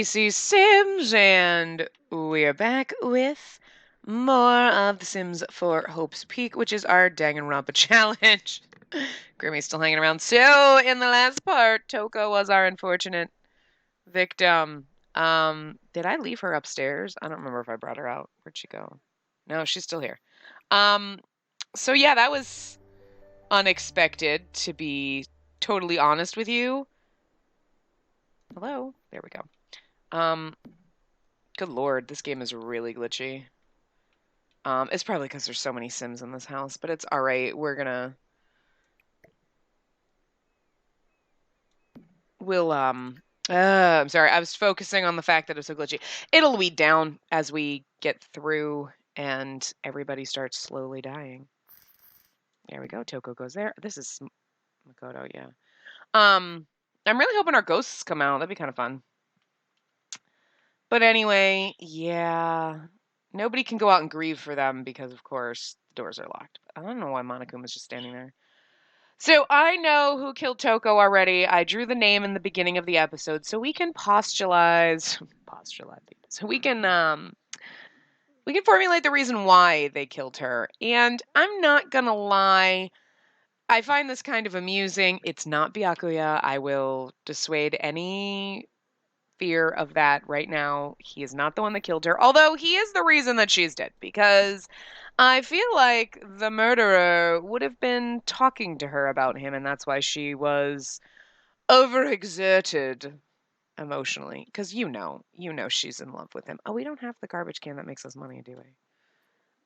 Stacy Sims, and we are back with more of The Sims for Hope's Peak, which is our Danganronpa challenge. Grimmy's still hanging around. So, in the last part, Toko was our unfortunate victim. Did I leave her upstairs? I don't remember if I brought her out. Where'd she go? No, she's still here. So yeah, that was unexpected, to be totally honest with you. Hello? There we go. Good lord, this game is really glitchy. It's probably because there's so many Sims in this house, but it's alright. I'm sorry. I was focusing on the fact that it's so glitchy. It'll weed down as we get through and everybody starts slowly dying. There we go. Toko goes there. This is Makoto, yeah. I'm really hoping our ghosts come out. That'd be kind of fun. But anyway, yeah. Nobody can go out and grieve for them because, of course, the doors are locked. I don't know why Monokuma's just standing there. So I know who killed Toko already. I drew the name in the beginning of the episode, so we can postulate. So we can formulate the reason why they killed her. And I'm not gonna lie, I find this kind of amusing. It's not Byakuya. I will dissuade any fear of that right now. He is not the one that killed her, although he is the reason that she's dead, because I feel like the murderer would have been talking to her about him, and that's why she was overexerted emotionally. Because you know she's in love with him. Oh, we don't have the garbage can that makes us money, do we?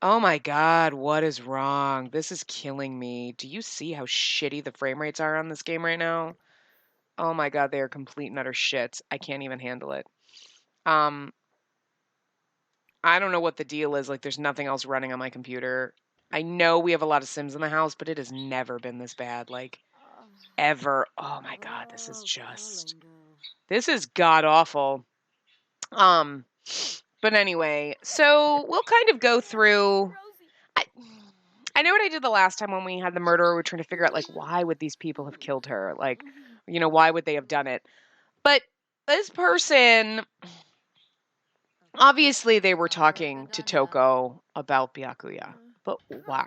Oh my god, what is wrong? This is killing me. Do you see how shitty the frame rates are on this game right now? Oh my god, they are complete and utter shit. I can't even handle it. I don't know what the deal is. Like, there's nothing else running on my computer. I know we have a lot of Sims in the house, but it has never been this bad. Like, ever. Oh my god, this is god awful. But anyway, so we'll kind of go through. I know what I did the last time when we had the murderer. We're trying to figure out, like, why would these people have killed her? Like, why would they have done it? But this person, obviously, they were talking to Toko about Byakuya. But why?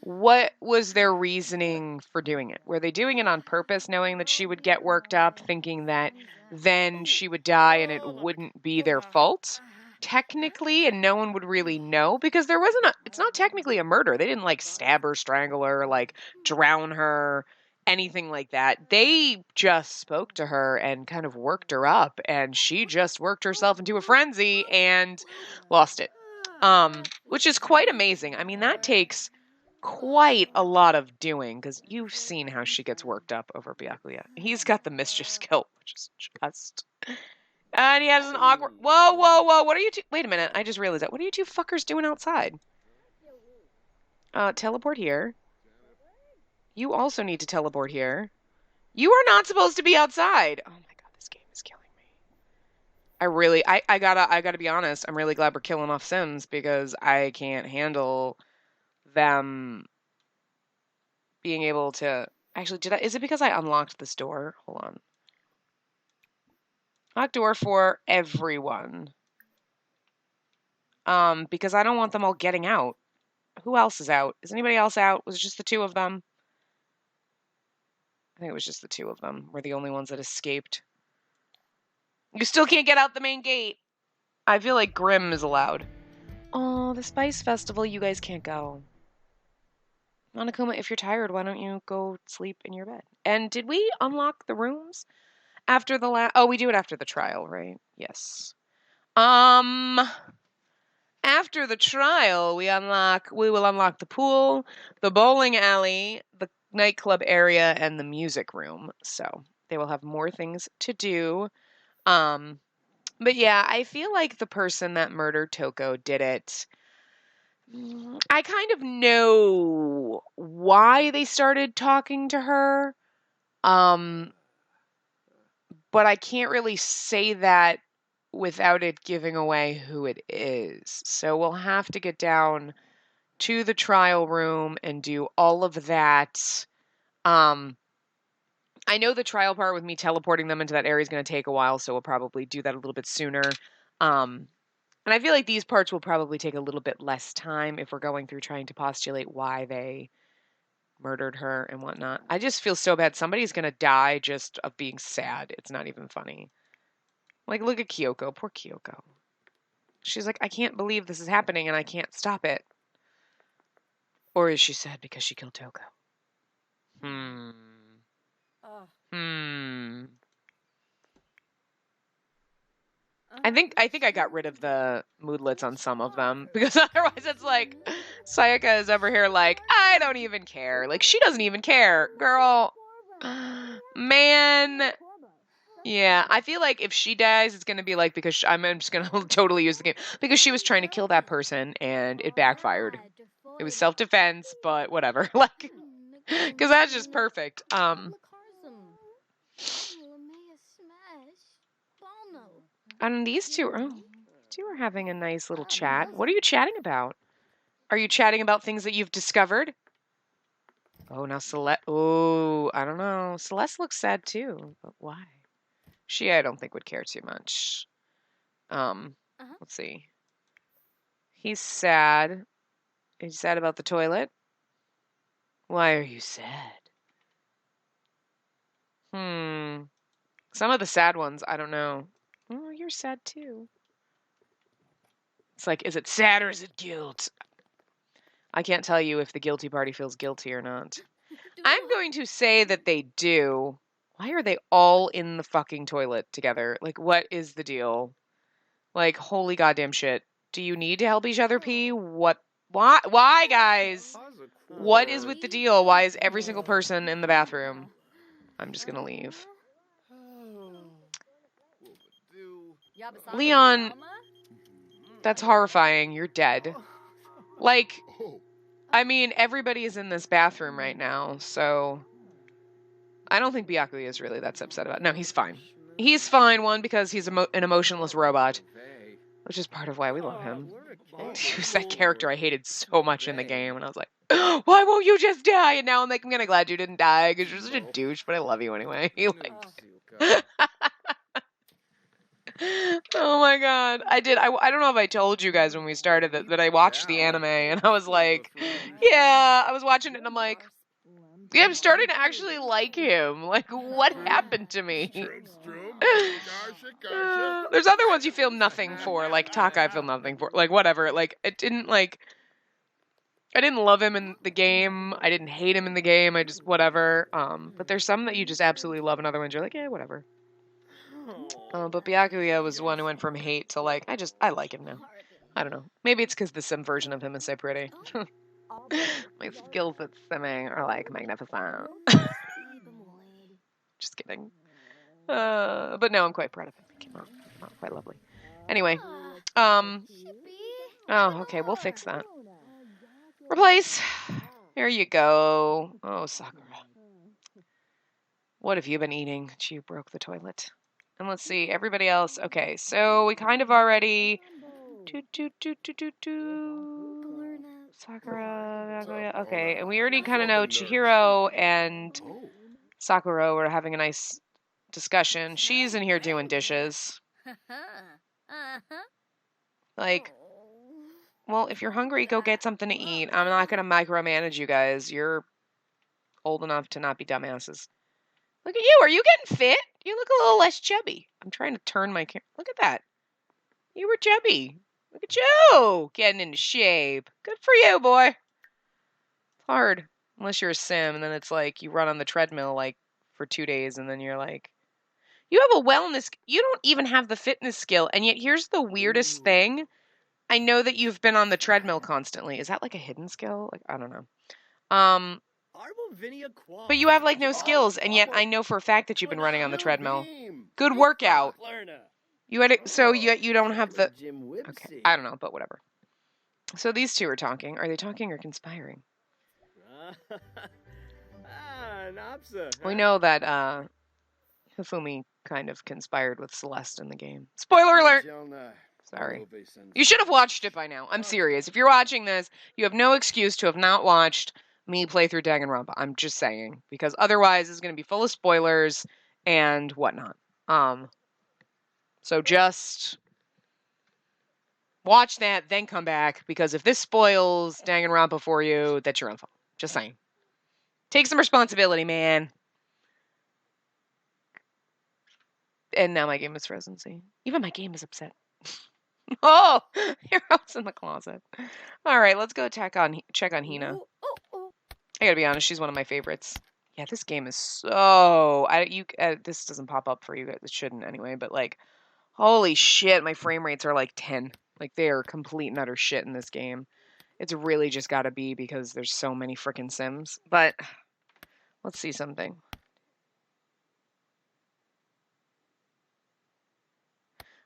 What was their reasoning for doing it? Were they doing it on purpose, knowing that she would get worked up, thinking that then she would die and it wouldn't be their fault? Technically, and no one would really know, because it's not technically a murder. They didn't like stab her, strangle her, like drown her, anything like that. They just spoke to her and kind of worked her up, and she just worked herself into a frenzy and lost it. Which is quite amazing. I mean, that takes quite a lot of doing, because you've seen how she gets worked up over Byakuya. He's got the mischief skill, which is just... And he has an awkward... Whoa, what are you two... Wait a minute, I just realized that. What are you two fuckers doing outside? Teleport here. You also need to teleport here. You are not supposed to be outside! Oh my god, this game is killing me. I gotta be honest, I'm really glad we're killing off Sims, because I can't handle them being able to... Actually, is it because I unlocked this door? Hold on. Lock door for everyone. Because I don't want them all getting out. Who else is out? Is anybody else out? Was it just the two of them? I think it was just the two of them. We're the only ones that escaped. You still can't get out the main gate. I feel like Grimm is allowed. Oh, the Spice Festival, you guys can't go. Monokuma, if you're tired, why don't you go sleep in your bed? And did we unlock the rooms? After the oh, we do it after the trial, right? Yes. After the trial, we will unlock the pool, the bowling alley, the nightclub area, and the music room. So they will have more things to do. But yeah, I feel like the person that murdered Toko did it. I kind of know why they started talking to her. But I can't really say that without it giving away who it is. So we'll have to get down to the trial room and do all of that. I know the trial part with me teleporting them into that area is going to take a while, so we'll probably do that a little bit sooner. And I feel like these parts will probably take a little bit less time if we're going through trying to postulate why they murdered her and whatnot. I just feel so bad. Somebody's going to die just of being sad. It's not even funny. Like, look at Kyoko. Poor Kyoko. She's like, I can't believe this is happening and I can't stop it. Or is she sad because she killed Toko? I think I got rid of the moodlets on some of them because otherwise it's like Sayaka is over here like, I don't even care. Like, she doesn't even care. Girl. Man. Yeah, I feel like if she dies, it's going to be like because I'm just going to totally use the game because she was trying to kill that person and it backfired. It was self-defense, but whatever. Like, because that's just perfect. And these two are having a nice little chat. What are you chatting about? Are you chatting about things that you've discovered? Oh, now Celeste. Oh, I don't know. Celeste looks sad too, but why? She, I don't think, would care too much. Let's see. He's sad. He's sad about the toilet. Why are you sad? Some of the sad ones, I don't know. Oh, you're sad too. It's like, is it sad or is it guilt? I can't tell you if the guilty party feels guilty or not. I'm going to say that they do. Why are they all in the fucking toilet together? Like, what is the deal? Like, holy goddamn shit. Do you need to help each other pee? What? Why, guys? What is with the deal? Why is every single person in the bathroom? I'm just gonna leave. Leon, that's horrifying. You're dead. Like, I mean, everybody is in this bathroom right now, so I don't think Byakuya is really that upset about it. No, he's fine. He's fine, one, because he's an emotionless robot, which is part of why we love him. He was that character I hated so much in the game, and I was like, why won't you just die? And now I'm like, I'm kind of glad you didn't die, because you're such a douche, but I love you anyway. Like... Oh my god. I don't know if I told you guys when we started that I watched the anime and I was like, yeah, I was watching it and I'm like, yeah, I'm starting to actually like him. Like, what happened to me? There's other ones you feel nothing for, like Taka I feel nothing for. Like, whatever. Like, it didn't, like, I didn't love him in the game. I didn't hate him in the game. I just, whatever. But there's some that you just absolutely love and other ones you're like, yeah, whatever. But Byakuya was one who went from hate to like, I like him now. I don't know. Maybe it's because the sim version of him is so pretty. My skills at simming are like magnificent. Just kidding. But no, I'm quite proud of him. He came out quite lovely. Anyway, oh, okay, we'll fix that. Replace. Here you go. Oh, Sakura. What have you been eating? She broke the toilet. And let's see, everybody else. Okay, so we kind of already... Sakura... Okay, and we already kind of know Chihiro and Sakura were having a nice discussion. She's in here doing dishes. Like, well, if you're hungry, go get something to eat. I'm not going to micromanage you guys. You're old enough to not be dumbasses. Look at you. Are you getting fit? You look a little less chubby. I'm trying to turn my camera. Look at that. You were chubby. Look at you. Getting into shape. Good for you, boy. It's hard. Unless you're a sim, and then it's like you run on the treadmill like for 2 days, and then you're like, you have a wellness. You don't even have the fitness skill. And yet here's the weirdest thing. I know that you've been on the treadmill constantly. Is that like a hidden skill? Like, I don't know. But you have like no skills, and yet I know for a fact that you've been running on the treadmill. Good workout. You had it, so you don't have the. Okay, I don't know, but whatever. So these two are talking. Are they talking or conspiring? We know that Hifumi kind of conspired with Celeste in the game. Spoiler alert! Sorry. You should have watched it by now. I'm serious. If you're watching this, you have no excuse to have not watched me play through Danganronpa. I'm just saying, because otherwise it's going to be full of spoilers and whatnot. So just watch that, then come back, because if this spoils Danganronpa for you, that's your own fault. Just saying. Take some responsibility, man. And now my game is frozen, see? Even my game is upset. Oh, Hero's in the closet. All right, let's go check on Hina. I gotta be honest, she's one of my favorites. Yeah, this game is so... this doesn't pop up for you guys. It shouldn't anyway, but like, holy shit, my frame rates are like 10. Like, they are complete and utter shit in this game. It's really just gotta be because there's so many frickin' Sims. But, let's see something.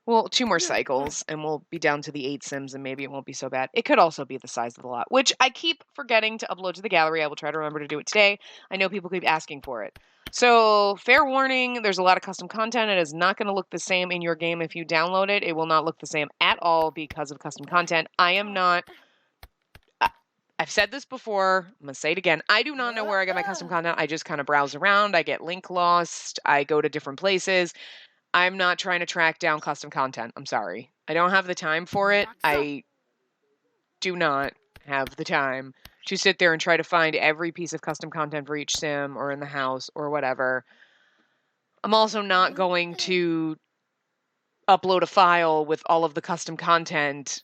Well, 2 more cycles, and we'll be down to the 8 Sims, and maybe it won't be so bad. It could also be the size of the lot, which I keep forgetting to upload to the gallery. I will try to remember to do it today. I know people keep asking for it. So, fair warning, there's a lot of custom content. It is not going to look the same in your game if you download it. It will not look the same at all because of custom content. I am not... I've said this before. I'm going to say it again. I do not know where I get my custom content. I just kind of browse around. I get link lost. I go to different places. I'm not trying to track down custom content. I'm sorry. I don't have the time for it. I do not have the time to sit there and try to find every piece of custom content for each sim or in the house or whatever. I'm also not going to upload a file with all of the custom content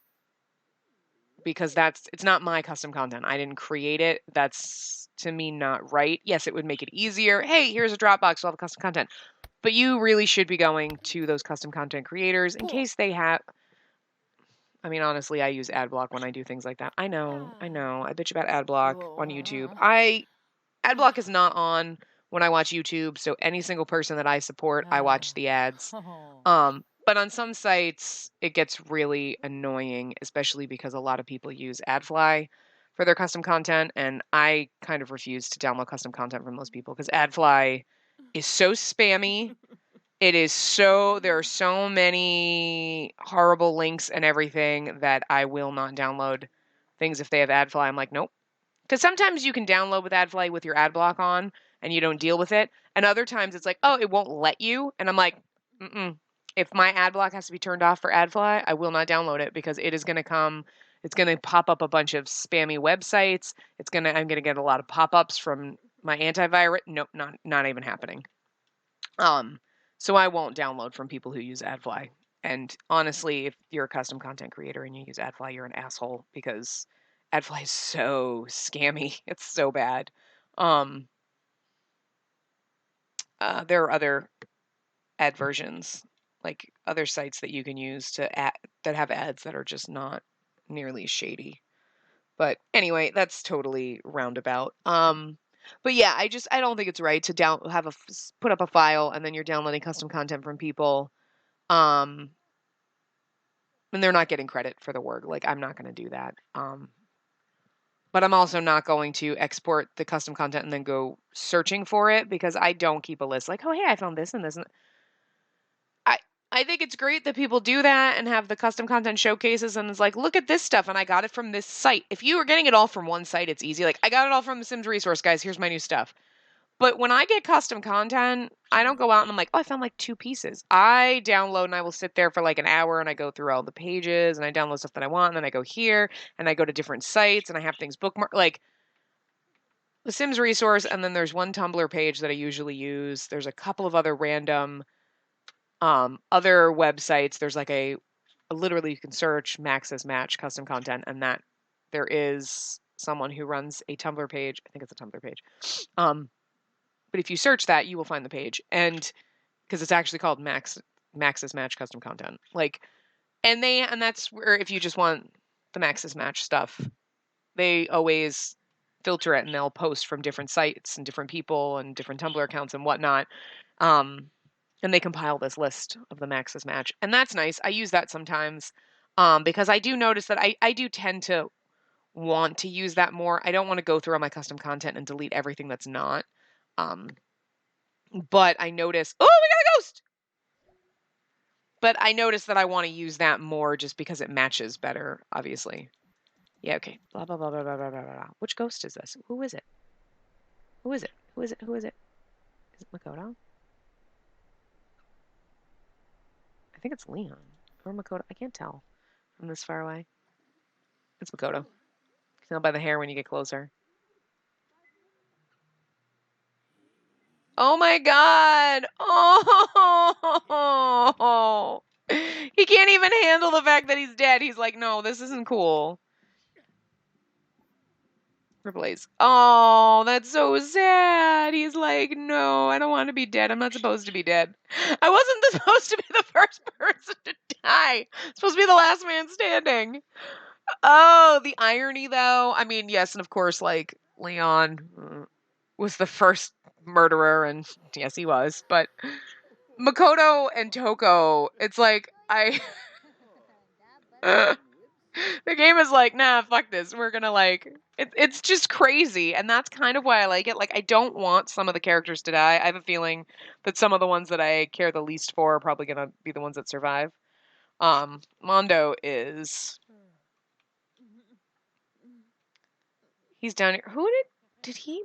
because it's not my custom content. I didn't create it. That's, to me, not right. Yes, it would make it easier. Hey, here's a Dropbox with all the custom content. But you really should be going to those custom content creators in case they have... I mean, honestly, I use Adblock when I do things like that. I know. I bitch about Adblock on YouTube. Adblock is not on when I watch YouTube, so any single person that I support, I watch the ads. But on some sites, it gets really annoying, especially because a lot of people use Adfly for their custom content, and I kind of refuse to download custom content from those people because Adfly is so spammy. There are so many horrible links and everything that I will not download things if they have Adfly. I'm like, nope. Because sometimes you can download with Adfly with your ad block on and you don't deal with it. And other times it's like, oh, it won't let you. And I'm like, if my ad block has to be turned off for Adfly, I will not download it because it is going to come... It's going to pop up a bunch of spammy websites. I'm going to get a lot of pop-ups from my antivirus. Nope, not even happening. So I won't download from people who use Adfly. And honestly, if you're a custom content creator and you use Adfly, you're an asshole because Adfly is so scammy. It's so bad. There are other ad versions, like other sites that you can use that have ads that are just not nearly shady. But anyway, that's totally roundabout. But yeah, I don't think it's right to put up a file and then you're downloading custom content from people, and they're not getting credit for the work. Like, I'm not going to do that. But I'm also not going to export the custom content and then go searching for it because I don't keep a list. Like, oh hey, I found this and this and... I think it's great that people do that and have the custom content showcases and it's like, look at this stuff and I got it from this site. If you are getting it all from one site, it's easy. Like, I got it all from the Sims resource, guys. Here's my new stuff. But when I get custom content, I don't go out and I'm like, oh, I found like 2 pieces. I download and I will sit there for like an hour and I go through all the pages and I download stuff that I want and then I go here and I go to different sites and I have things bookmarked. Like, the Sims resource, and then there's one Tumblr page that I usually use. There's a couple of other random other websites. There's like literally you can search Max's Match custom content, and that there is someone who runs a Tumblr page. I think it's a Tumblr page. But if you search that, you will find the page, and because it's actually called Max's Match custom content. Like, and that's where if you just want the Max's Match stuff, they always filter it and they'll post from different sites and different people and different Tumblr accounts and whatnot. And they compile this list of the Max's Match. And that's nice. I use that sometimes because I do notice that I do tend to want to use that more. I don't want to go through all my custom content and delete everything that's not. But I notice... Oh, we got a ghost! But I notice that I want to use that more just because it matches better, obviously. Yeah, okay. Blah, blah, blah, blah, blah, blah, blah, blah. Which ghost is this? Who is it? Who is it? Who is it? Who is it? Is it Makoto? I think it's Leon. Or Makoto. I can't tell from this far away. It's Makoto. You can tell by the hair when you get closer. Oh my god! Oh! He can't even handle the fact that he's dead. He's like, no, this isn't cool. Replace. Oh, that's so sad. He's like, no, I don't want to be dead. I'm not supposed to be dead. I wasn't supposed to be the first person to die. I'm supposed to be the last man standing. Oh, the irony, though. I mean, yes, and of course, like, Leon was the first murderer, and yes, he was. But Makoto and Toko, it's like, the game is like, nah, fuck this. We're gonna like, it's just crazy, and that's kind of why I like it. Like, I don't want some of the characters to die. I have a feeling that some of the ones that I care the least for are probably gonna be the ones that survive. Mondo is, he's down here. Who did he?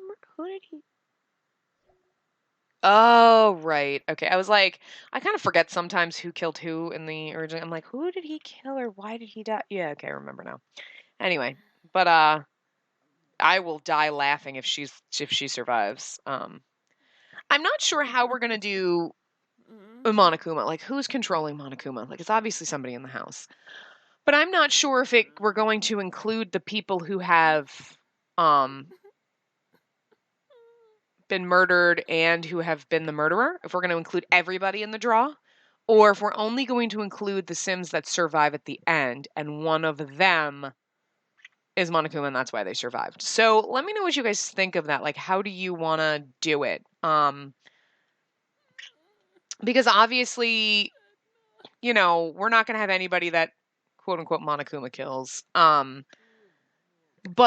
Oh, right. Okay. I was like, I kind of forget sometimes who killed who in the original. I'm like, who did he kill or why did he die? Yeah, okay, I remember now. Anyway, but I will die laughing if she survives. I'm not sure how we're gonna do Monokuma. Like, who's controlling Monokuma? Like, it's obviously somebody in the house, but I'm not sure if we're going to include the people who have um been murdered and who have been the murderer. If we're going to include everybody in the draw, or if we're only going to include the Sims that survive at the end, and one of them is Monokuma, and that's why they survived. So let me know what you guys think of that. Like, how do you want to do it? Because obviously, you know, we're not going to have anybody that quote unquote Monokuma kills. But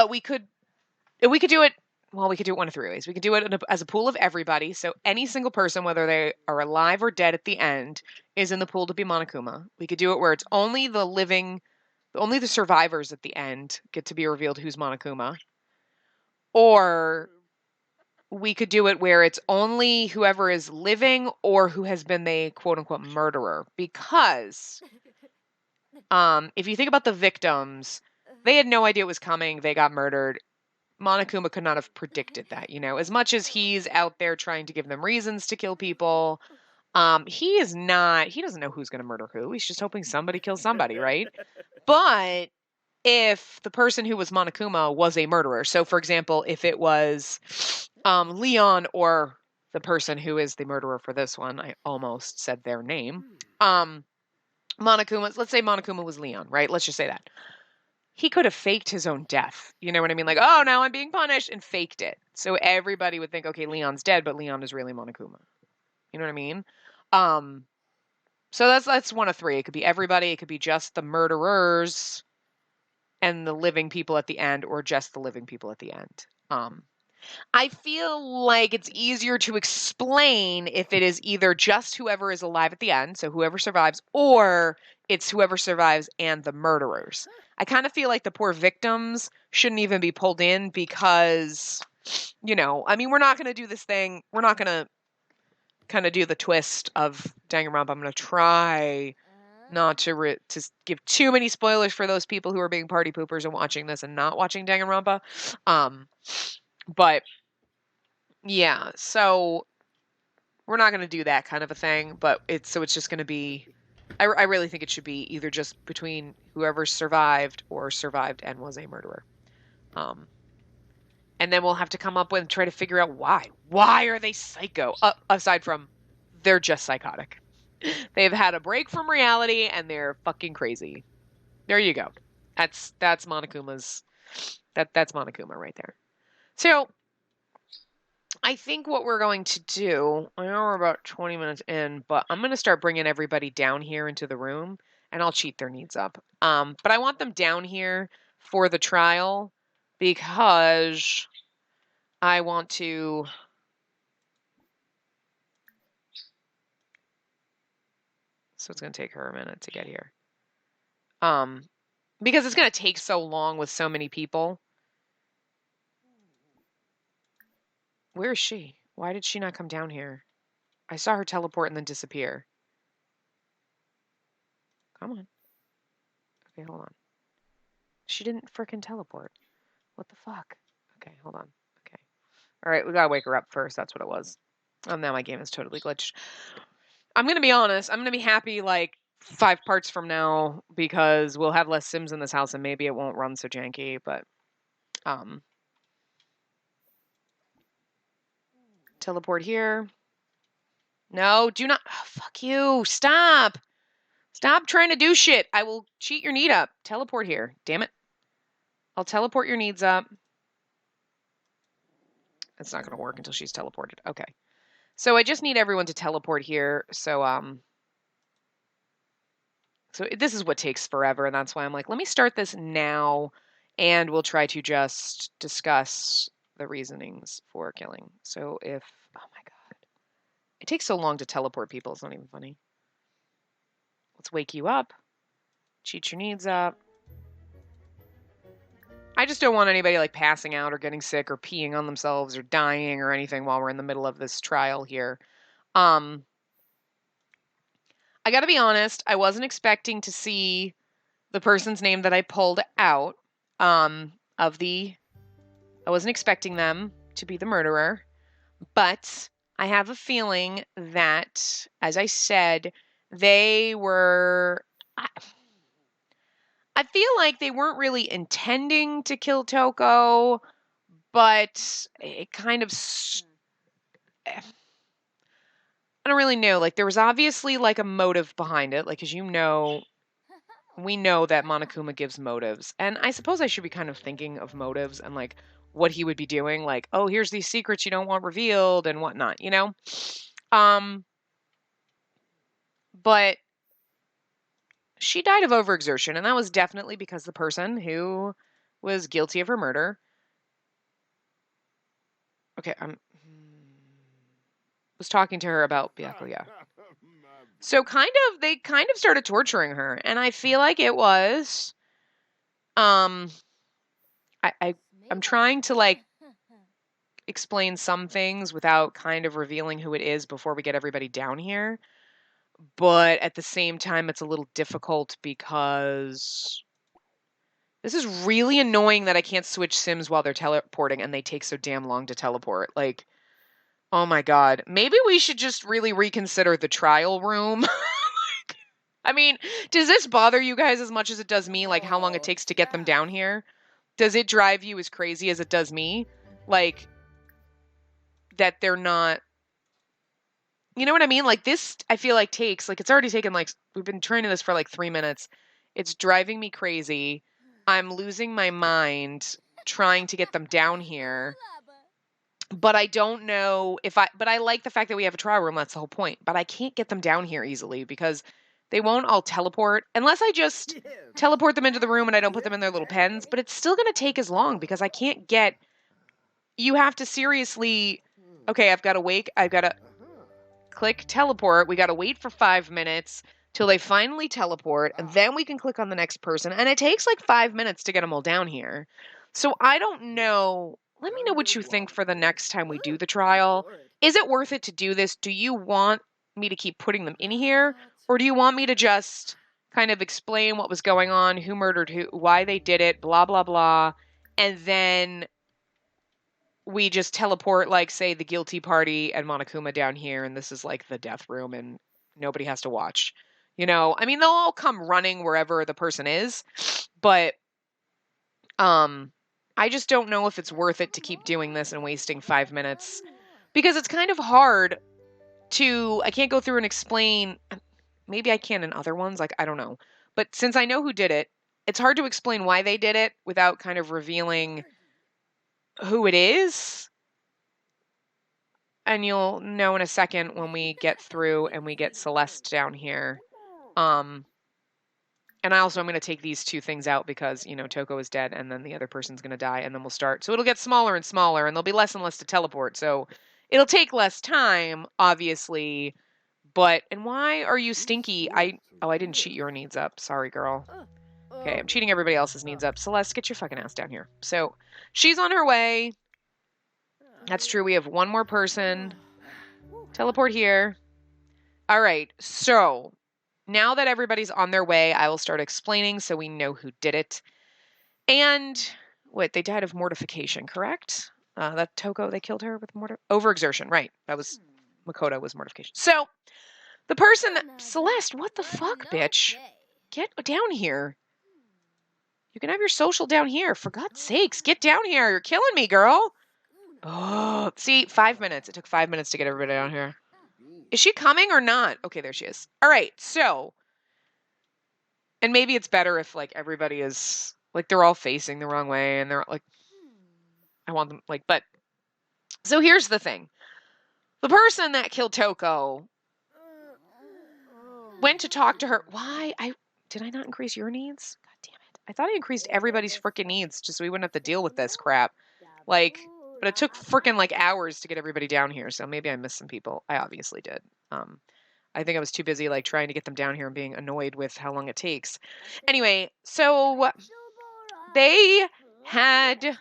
we could do it. Well, we could do it one of three ways. We could do it as a pool of everybody. So any single person, whether they are alive or dead at the end, is in the pool to be Monokuma. We could do it where it's only the living, only the survivors at the end get to be revealed who's Monokuma. Or we could do it where it's only whoever is living or who has been the quote unquote murderer. Because if you think about the victims, they had no idea it was coming. They got murdered. Monokuma could not have predicted that, you know. As much as he's out there trying to give them reasons to kill people, he doesn't know who's going to murder who. He's just hoping somebody kills somebody, right? But if the person who was Monokuma was a murderer, so for example, if it was Leon or the person who is the murderer for this one, I almost said their name. Monokuma, let's say Monokuma was Leon, right? Let's just say that. He could have faked his own death. You know what I mean? Like, oh, now I'm being punished, and faked it. So everybody would think, okay, Leon's dead, but Leon is really Monokuma. You know what I mean? So that's one of three. It could be everybody. It could be just the murderers and the living people at the end, or just the living people at the end. I feel like it's easier to explain if it is either just whoever is alive at the end, so whoever survives, or it's whoever survives and the murderers. I kind of feel like the poor victims shouldn't even be pulled in because, you know, I mean, we're not going to do this thing. We're not going to kind of do the twist of Danganronpa. I'm going to try not to give too many spoilers for those people who are being party poopers and watching this and not watching Danganronpa. But yeah, so we're not going to do that kind of a thing, but it's just going to be, I really think it should be either just between whoever survived or survived and was a murderer. And then we'll have to come up with and try to figure out why. Why are they psycho? Aside from they're just psychotic. They've had a break from reality and they're fucking crazy. There you go. That's Monokuma's, that's Monokuma right there. So I think what we're going to do, I know we're about 20 minutes in, but I'm going to start bringing everybody down here into the room, and I'll cheat their needs up. But I want them down here for the trial because I want to... So it's going to take her a minute to get here. Because it's going to take so long with so many people. Where is she? Why did she not come down here? I saw her teleport and then disappear. Come on. Okay, hold on. She didn't frickin' teleport. What the fuck? Okay, hold on. Okay. All right, we gotta wake her up first. That's what it was. Oh, now my game is totally glitched. I'm gonna be honest. I'm gonna be happy like 5 parts from now because we'll have less Sims in this house and maybe it won't run so janky. But teleport here. No, do not. Oh, fuck you. Stop. Stop trying to do shit. I will cheat your need up. Teleport here. Damn it. I'll teleport your needs up. It's not going to work until she's teleported. Okay. So I just need everyone to teleport here. So this is what takes forever, and that's why I'm like, let me start this now, and we'll try to just discuss the reasonings for killing. So if, oh my god, it takes so long to teleport people, it's not even funny. Let's wake you up, cheat your needs up. I just don't want anybody like passing out or getting sick or peeing on themselves or dying or anything while we're in the middle of this trial here. I gotta be honest, I wasn't expecting to see the person's name that I pulled out I wasn't expecting them to be the murderer, but I have a feeling that, as I said, they were... I feel like they weren't really intending to kill Toko, but it kind of... I don't really know. Like, there was obviously, like, a motive behind it. Like, as you know, we know that Monokuma gives motives. And I suppose I should be kind of thinking of motives and, like, what he would be doing. Like, oh, here's these secrets you don't want revealed and whatnot, you know? But she died of overexertion, and that was definitely because the person who was guilty of her murder... Okay, was talking to her about Byakuya. So they kind of started torturing her, and I feel like it was, I'm trying to like explain some things without kind of revealing who it is before we get everybody down here. But at the same time, it's a little difficult because this is really annoying that I can't switch Sims while they're teleporting and they take so damn long to teleport. Like, oh my god. Maybe we should just really reconsider the trial room. I mean, does this bother you guys as much as it does me? Like, how long it takes to get them down here? Does it drive you as crazy as it does me? Like, that they're not... You know what I mean? Like, this, I feel like takes... Like, it's already taken, like... We've been training this for, like, 3 minutes. It's driving me crazy. I'm losing my mind trying to get them down here. But I don't know if but I like the fact that we have a trial room. That's the whole point. But I can't get them down here easily because they won't all teleport unless I just teleport them into the room and I don't put them in their little pens. But it's still going to take as long because I can't get... You have to seriously... Okay, I've got to click teleport. We got to wait for 5 minutes till they finally teleport. And then we can click on the next person. And it takes like 5 minutes to get them all down here. So I don't know... Let me know what you think for the next time we do the trial. Is it worth it to do this? Do you want me to keep putting them in here? Or do you want me to just kind of explain what was going on, who murdered who, why they did it, blah, blah, blah, and then we just teleport, like, say, the guilty party and Monokuma down here, and this is, like, the death room, and nobody has to watch. You know? I mean, they'll all come running wherever the person is, but... I just don't know if it's worth it to keep doing this and wasting 5 minutes. Because it's kind of hard to... I can't go through and explain... Maybe I can in other ones, like, I don't know. But since I know who did it, it's hard to explain why they did it without kind of revealing who it is. And you'll know in a second when we get through and we get Celeste down here. And I'm going to take these 2 things out because, you know, Toko is dead and then the other person's going to die and then we'll start. So it'll get smaller and smaller and there'll be less and less to teleport. So it'll take less time, obviously. But, and why are you stinky? I didn't cheat your needs up. Sorry, girl. Okay, I'm cheating everybody else's needs up. Celeste, get your fucking ass down here. So she's on her way. That's true. We have one more person. Teleport here. All right. So now that everybody's on their way, I will start explaining so we know who did it. And what, they died of mortification, correct? That Toko, they killed her with overexertion, right? That was Makoto was mortification. So the person that Celeste, what the fuck, bitch? Get down here. You can have your social down here. For God's sakes, get down here. You're killing me, girl. Oh, see, 5 minutes. It took 5 minutes to get everybody down here. Is she coming or not? Okay, there she is. All right, so, and maybe it's better if, like, everybody is, like, they're all facing the wrong way, and they're, like, I want them, like, but, so here's the thing. The person that killed Toko went to talk to her. Why? Did I not increase your needs? God damn it. I thought I increased everybody's freaking needs just so we wouldn't have to deal with this crap. Like, but it took freaking like hours to get everybody down here, so maybe I missed some people. I obviously did. I think I was too busy like trying to get them down here and being annoyed with how long it takes. Anyway, so they had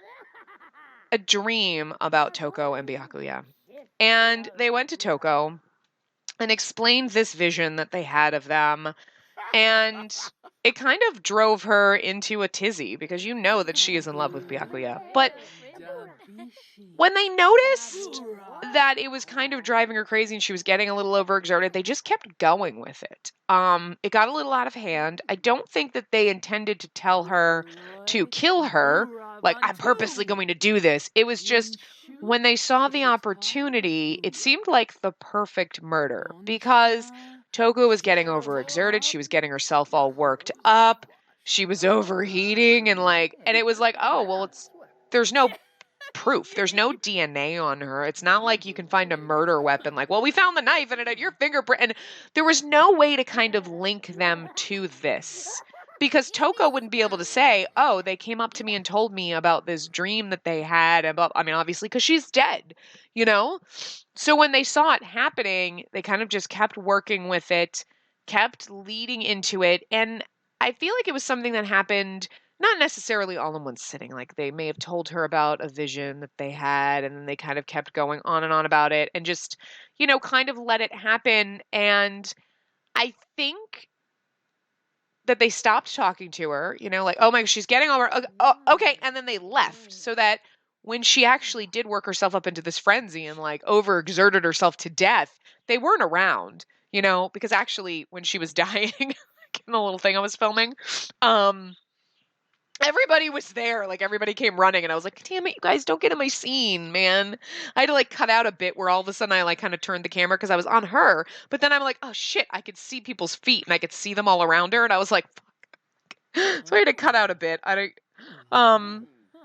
a dream about Toko and Byakuya. And they went to Toko and explained this vision that they had of them. And it kind of drove her into a tizzy because you know that she is in love with Byakuya. But when they noticed that it was kind of driving her crazy and she was getting a little overexerted, they just kept going with it. It got a little out of hand. I don't think that they intended to tell her to kill her. Like, I'm purposely going to do this. It was just when they saw the opportunity, it seemed like the perfect murder because Toko was getting overexerted. She was getting herself all worked up. She was overheating and it was like, oh, well, there's no proof. There's no DNA on her. It's not like you can find a murder weapon. Like, well, we found the knife and it had your fingerprint. And there was no way to kind of link them to this. Because Toko wouldn't be able to say, oh, they came up to me and told me about this dream that they had. Obviously, because she's dead, you know? So when they saw it happening, they kind of just kept working with it, kept leading into it. And I feel like it was something that happened not necessarily all in one sitting. Like, they may have told her about a vision that they had, and then they kind of kept going on and on about it and just, kind of let it happen. And I think that they stopped talking to her, like, oh my gosh, she's getting over. Oh, okay. And then they left so that when she actually did work herself up into this frenzy and like overexerted herself to death, they weren't around, because actually when she was dying in the little thing I was filming, everybody was there. Like, everybody came running, and I was like, damn it, you guys, don't get in my scene, man. I had to, like, cut out a bit where all of a sudden I, like, kind of turned the camera because I was on her. But then I'm like, oh, shit, I could see people's feet, and I could see them all around her, and I was like, fuck. So I had to cut out a bit.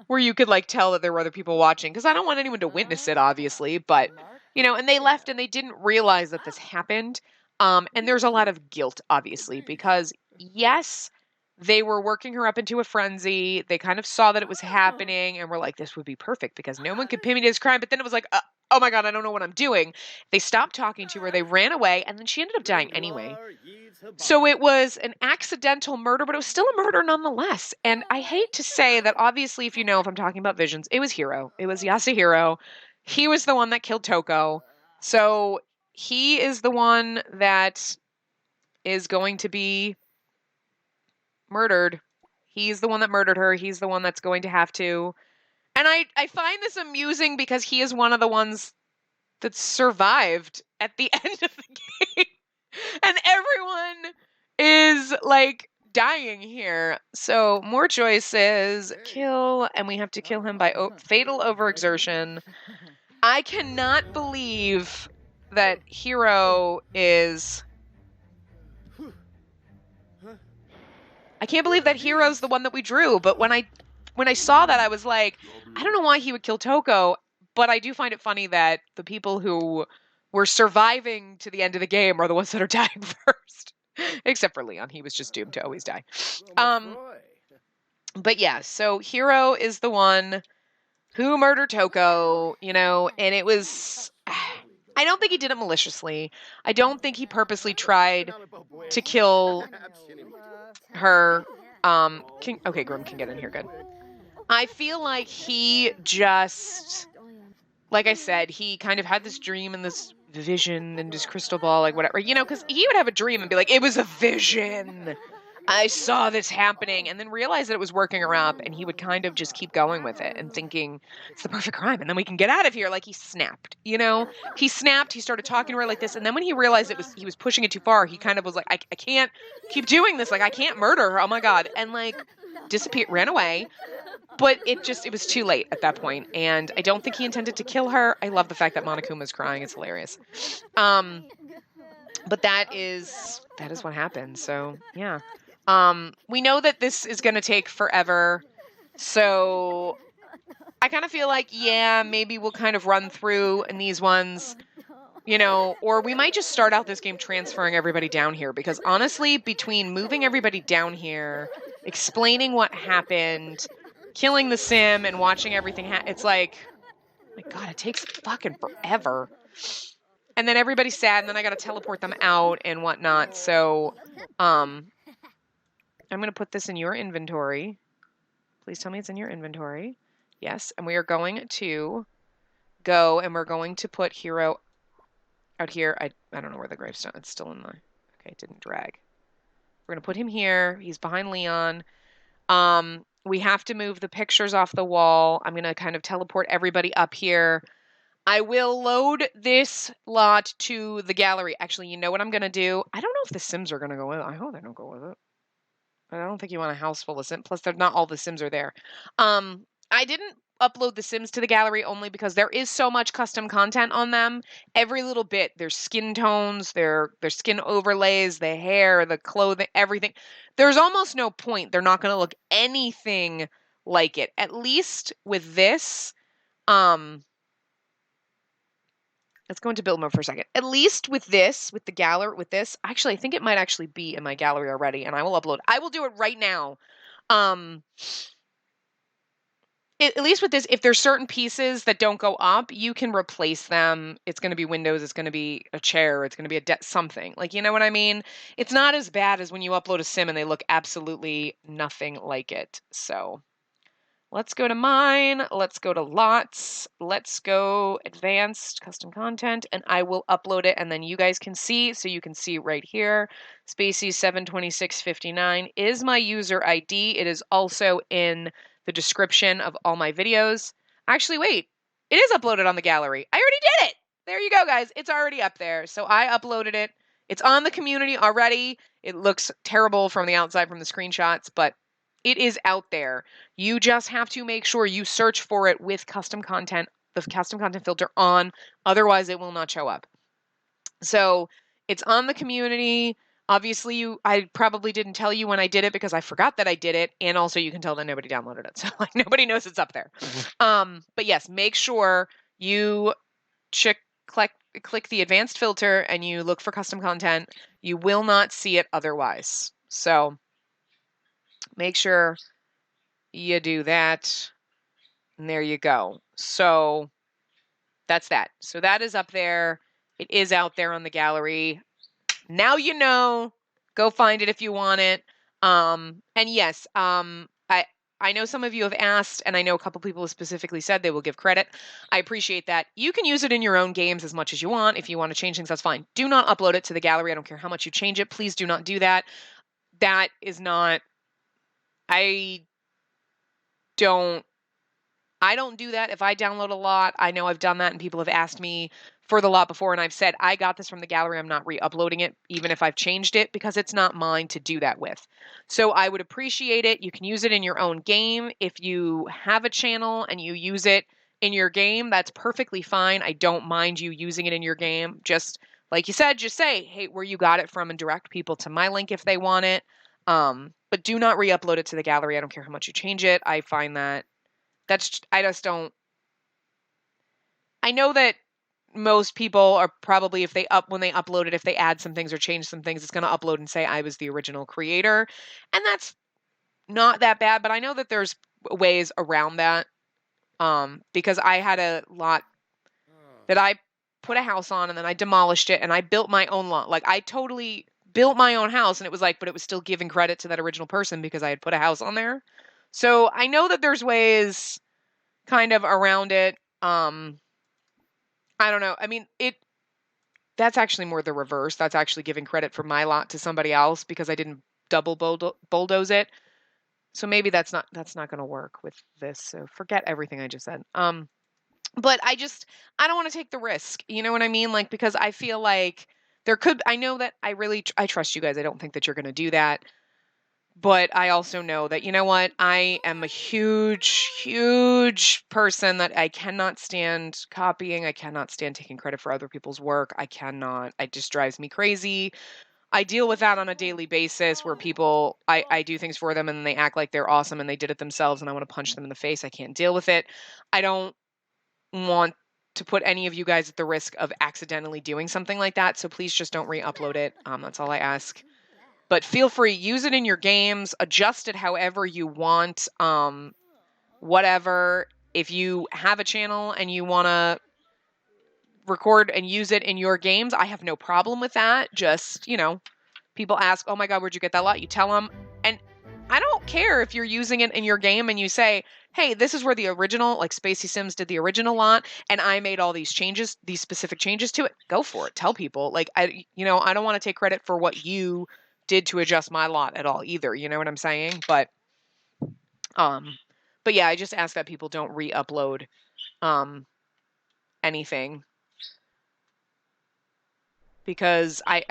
Where you could, like, tell that there were other people watching, because I don't want anyone to witness it, obviously. But, and they left, and they didn't realize that this happened. And there's a lot of guilt, obviously, because, yes, they were working her up into a frenzy. They kind of saw that it was happening and were like, this would be perfect because no one could pin me to this crime. But then it was like, oh my God, I don't know what I'm doing. They stopped talking to her. They ran away, and then she ended up dying anyway. So it was an accidental murder, but it was still a murder nonetheless. And I hate to say that, obviously, if I'm talking about visions, it was Hiro. It was Yasuhiro. He was the one that killed Toko. So he is the one that is going to be murdered. He's the one that murdered her. He's the one that's going to have to. And I find this amusing because he is one of the ones that survived at the end of the game. And everyone is like dying here. So more choices. Kill, and we have to kill him by fatal overexertion. I cannot believe that Hiro is... I can't believe that Hiro's the one that we drew, but when I saw that, I was like, I don't know why he would kill Toko, but I do find it funny that the people who were surviving to the end of the game are the ones that are dying first. Except for Leon. He was just doomed to always die. But yeah, so Hiro is the one who murdered Toko, and it was... I don't think he did it maliciously. I don't think he purposely tried to kill her. Okay, Grim can get in here, good. I feel like he just, like I said, he kind of had this dream and this vision and his crystal ball, like whatever, because he would have a dream and be like, it was a vision. I saw this happening, and then realize that it was working her up, and he would kind of just keep going with it and thinking it's the perfect crime, and then we can get out of here. Like he snapped, he snapped. He started talking to her like this, and then when he realized he was pushing it too far, he kind of was like, I can't keep doing this. Like I can't murder her. Oh my god, and like disappeared, ran away. But it was too late at that point, and I don't think he intended to kill her. I love the fact that Monokuma's crying. It's hilarious. But that is what happened. So yeah. We know that this is going to take forever. So I kind of feel like, yeah, maybe we'll kind of run through in these ones, or we might just start out this game transferring everybody down here, because honestly, between moving everybody down here, explaining what happened, killing the sim, and watching everything it's like, oh my god, it takes fucking forever. And then everybody's sad, and then I gotta teleport them out and whatnot. So, I'm gonna put this in your inventory. Please tell me it's in your inventory. Yes, and we are going to go, and we're going to put Hero out here. I don't know where the gravestone. It's still in the. Okay, it didn't drag. We're gonna put him here. He's behind Leon. We have to move the pictures off the wall. I'm gonna kind of teleport everybody up here. I will load this lot to the gallery. Actually, you know what I'm gonna do? I don't know if the Sims are gonna go with it. I hope they don't go with it. I don't think you want a house full of Sims. Plus, they're not all the Sims are there. I didn't upload the Sims to the gallery only because there is so much custom content on them. Every little bit, their skin tones, their skin overlays, the hair, the clothing, everything. There's almost no point. They're not going to look anything like it. At least with this, let's go into build mode for a second. At least with this, with the gallery, with this, actually, I think it might actually be in my gallery already, and I will upload. I will do it right now. At least with this, if there's certain pieces that don't go up, you can replace them. It's going to be windows. It's going to be a chair. It's going to be something. Like, you know what I mean? It's not as bad as when you upload a sim and they look absolutely nothing like it. So let's go to mine. Let's go to lots. Let's go advanced custom content, and I will upload it, and then you guys can see. So you can see right here, Spacey72659 is my user ID. It is also in the description of all my videos. Actually, wait, it is uploaded on the gallery. I already did it. There you go, guys. It's already up there. So I uploaded it. It's on the community already. It looks terrible from the outside from the screenshots, but it is out there. You just have to make sure you search for it with custom content, the custom content filter on. Otherwise, it will not show up. So it's on the community. Obviously, I probably didn't tell you when I did it because I forgot that I did it. And also you can tell that nobody downloaded it. So like nobody knows it's up there. But yes, make sure you click the advanced filter and you look for custom content. You will not see it otherwise. So make sure you do that. And there you go. So that's that. So that is up there. It is out there on the gallery. Now you know. Go find it if you want it. And yes, I know some of you have asked, and I know a couple people have specifically said they will give credit. I appreciate that. You can use it in your own games as much as you want. If you want to change things, that's fine. Do not upload it to the gallery. I don't care how much you change it. Please do not do that. That is not... I don't do that. If I download a lot, I know I've done that, and people have asked me for the lot before, and I've said, I got this from the gallery. I'm not re-uploading it, even if I've changed it, because it's not mine to do that with. So I would appreciate it. You can use it in your own game. If you have a channel and you use it in your game, that's perfectly fine. I don't mind you using it in your game. Just like you said, just say, hey, where you got it from, and direct people to my link if they want it. But do not re-upload it to the gallery. I don't care how much you change it. I find that I just don't. I know that most people are probably, when they upload it, if they add some things or change some things, it's going to upload and say I was the original creator. And that's not that bad, but I know that there's ways around that. Because I had a lot that I put a house on and then I demolished it and I built my own lot. Like I totally built my own house, and it was like, but it was still giving credit to that original person because I had put a house on there. So I know that there's ways kind of around it. I don't know. I mean, that's actually more the reverse. That's actually giving credit for my lot to somebody else because I didn't double bulldoze it. So maybe that's not going to work with this. So forget everything I just said. But I don't want to take the risk. You know what I mean? Like, because I feel like I know that I trust you guys. I don't think that you're going to do that. But I also know that, you know what? I am a huge, huge person that I cannot stand copying. I cannot stand taking credit for other people's work. I cannot. It just drives me crazy. I deal with that on a daily basis where people, I do things for them and they act like they're awesome and they did it themselves and I want to punch them in the face. I can't deal with it. I don't want to put any of you guys at the risk of accidentally doing something like that. So please just don't re-upload it. That's all I ask. But feel free, use it in your games, adjust it however you want, whatever. If you have a channel and you want to record and use it in your games, I have no problem with that. Just, people ask, oh my God, where'd you get that lot? You tell them. And I don't care if you're using it in your game and you say, hey, this is where the original, like Spacey Sims did the original lot, and I made all these changes, these specific changes to it. Go for it. Tell people. Like, I don't want to take credit for what you did to adjust my lot at all either. You know what I'm saying? But yeah, I just ask that people don't re-upload anything. Because I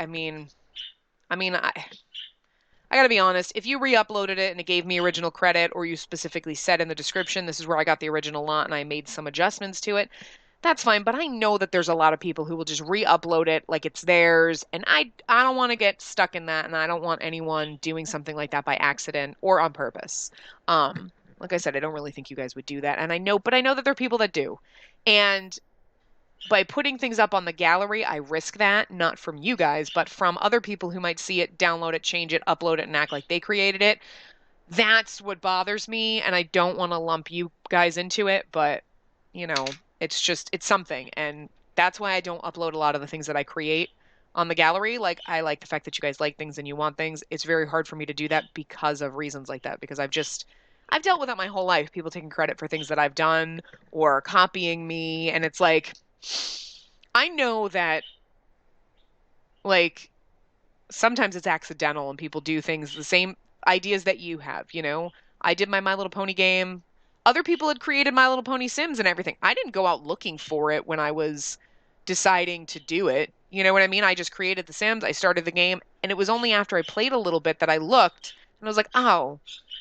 gotta be honest, if you re-uploaded it and it gave me original credit, or you specifically said in the description, this is where I got the original lot and I made some adjustments to it, that's fine. But I know that there's a lot of people who will just re-upload it like it's theirs. And I don't want to get stuck in that. And I don't want anyone doing something like that by accident or on purpose. Like I said, I don't really think you guys would do that. And I know that there are people that do. And by putting things up on the gallery, I risk that, not from you guys, but from other people who might see it, download it, change it, upload it, and act like they created it. That's what bothers me, and I don't want to lump you guys into it, but, it's something, and that's why I don't upload a lot of the things that I create on the gallery. Like, I like the fact that you guys like things and you want things. It's very hard for me to do that because of reasons like that, because I've dealt with it my whole life, people taking credit for things that I've done or copying me, and it's like, I know that, like, sometimes it's accidental and people do things, the same ideas that you have, I did My Little Pony game. Other people had created My Little Pony Sims and everything. I didn't go out looking for it when I was deciding to do it. You know what I mean? I just created the Sims, I started the game, and it was only after I played a little bit that I looked and I was like, oh,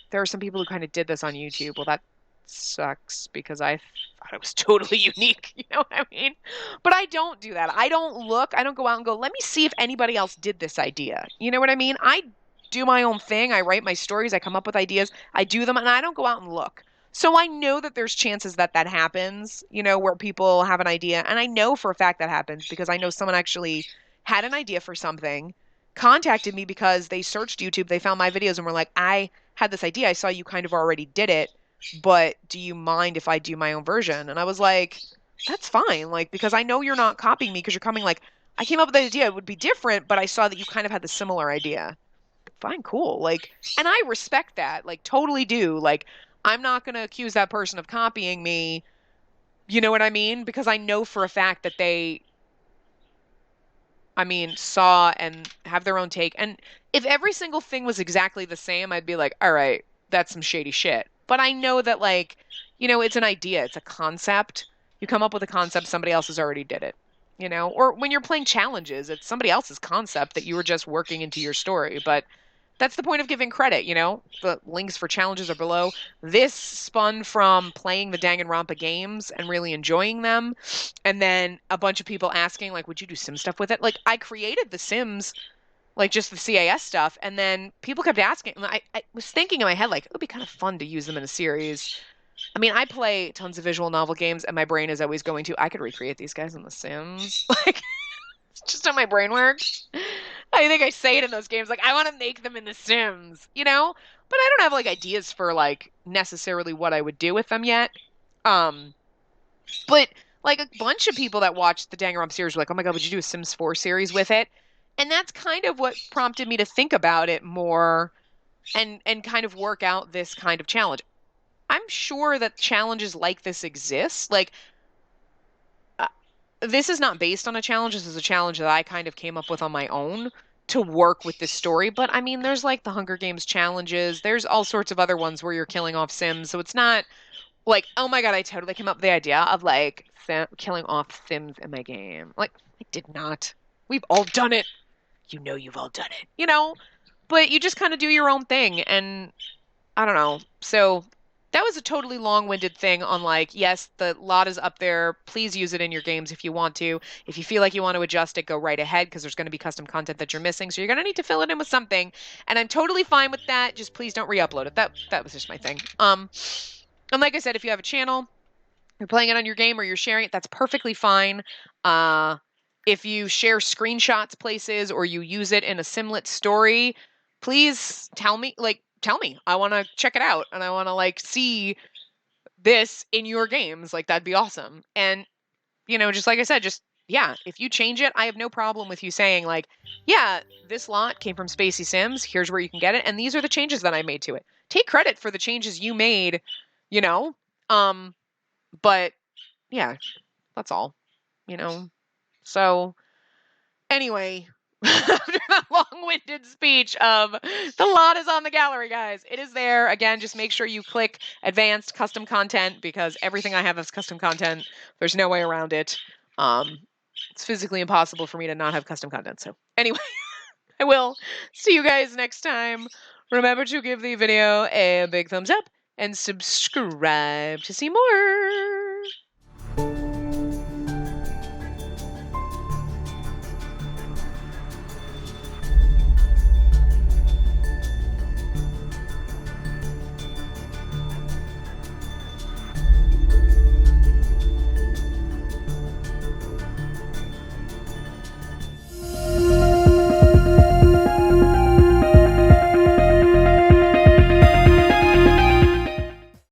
there are some people who kind of did this on YouTube. Well, that sucks because I thought it was totally unique. You know what I mean? But I don't do that. I don't go out and go, let me see if anybody else did this idea. You know what I mean? I do my own thing. I write my stories. I come up with ideas. I do them, and I don't go out and look. So I know that there's chances that happens, where people have an idea. And I know for a fact that happens because I know someone actually had an idea for something, contacted me because they searched YouTube, they found my videos and were like, I had this idea. I saw you kind of already did it, but do you mind if I do my own version? And I was like, that's fine. Like, because I know you're not copying me because you're coming like, I came up with the idea. It would be different, but I saw that you kind of had the similar idea. Fine, cool. Like, and I respect that, like, totally do. Like, I'm not going to accuse that person of copying me. You know what I mean? Because I know for a fact that they, saw and have their own take. And if every single thing was exactly the same, I'd be like, all right, that's some shady shit. But I know that, like, it's an idea. It's a concept. You come up with a concept, somebody else has already did it. Or when you're playing challenges, it's somebody else's concept that you were just working into your story. But that's the point of giving credit, The links for challenges are below. This spun from playing the Danganronpa games and really enjoying them. And then a bunch of people asking, like, would you do Sim stuff with it? Like, I created the Sims, like, just the CAS stuff. And then people kept asking. And I was thinking in my head, like, it would be kind of fun to use them in a series. I play tons of visual novel games, and my brain is always going to, I could recreate these guys in The Sims. Like, it's just how my brain works. I think I say it in those games, like, I want to make them in The Sims, But I don't have, like, ideas for, like, necessarily what I would do with them yet. But, like, a bunch of people that watched the Danganronpa series were like, oh my God, would you do a Sims 4 series with it? And that's kind of what prompted me to think about it more and kind of work out this kind of challenge. I'm sure that challenges like this exist. Like, this is not based on a challenge. This is a challenge that I kind of came up with on my own to work with this story. But I mean, there's like the Hunger Games challenges. There's all sorts of other ones where you're killing off Sims. So it's not like, oh my God, I totally came up with the idea of like killing off Sims in my game. Like, I did not. We've all done it. You know, you've all done it, you know? But you just kind of do your own thing. And I don't know. So that was a totally long-winded thing on like, yes, the lot is up there. Please use it in your games if you want to. If you feel like you want to adjust it, go right ahead because there's going to be custom content that you're missing. So you're going to need to fill it in with something. And I'm totally fine with that. Just please don't re-upload it. That was just my thing. And like I said, if you have a channel, you're playing it on your game or you're sharing it, that's perfectly fine. If you share screenshots places or you use it in a Simlet story, please tell me. I want to check it out and I want to like see this in your games. Like that'd be awesome. And you know, just like I said, just yeah, if you change it, I have no problem with you saying like, yeah, this lot came from Spacey Sims. Here's where you can get it, and these are the changes that I made to it. Take credit for the changes you made, you know. But yeah, that's all, you know. So anyway, after that long-winded speech of the lot is on the gallery, guys. It is there. Again, just make sure you click advanced custom content because everything I have is custom content. There's no way around it. It's physically impossible for me to not have custom content. So anyway, I will see you guys next time. Remember to give the video a big thumbs up and subscribe to see more.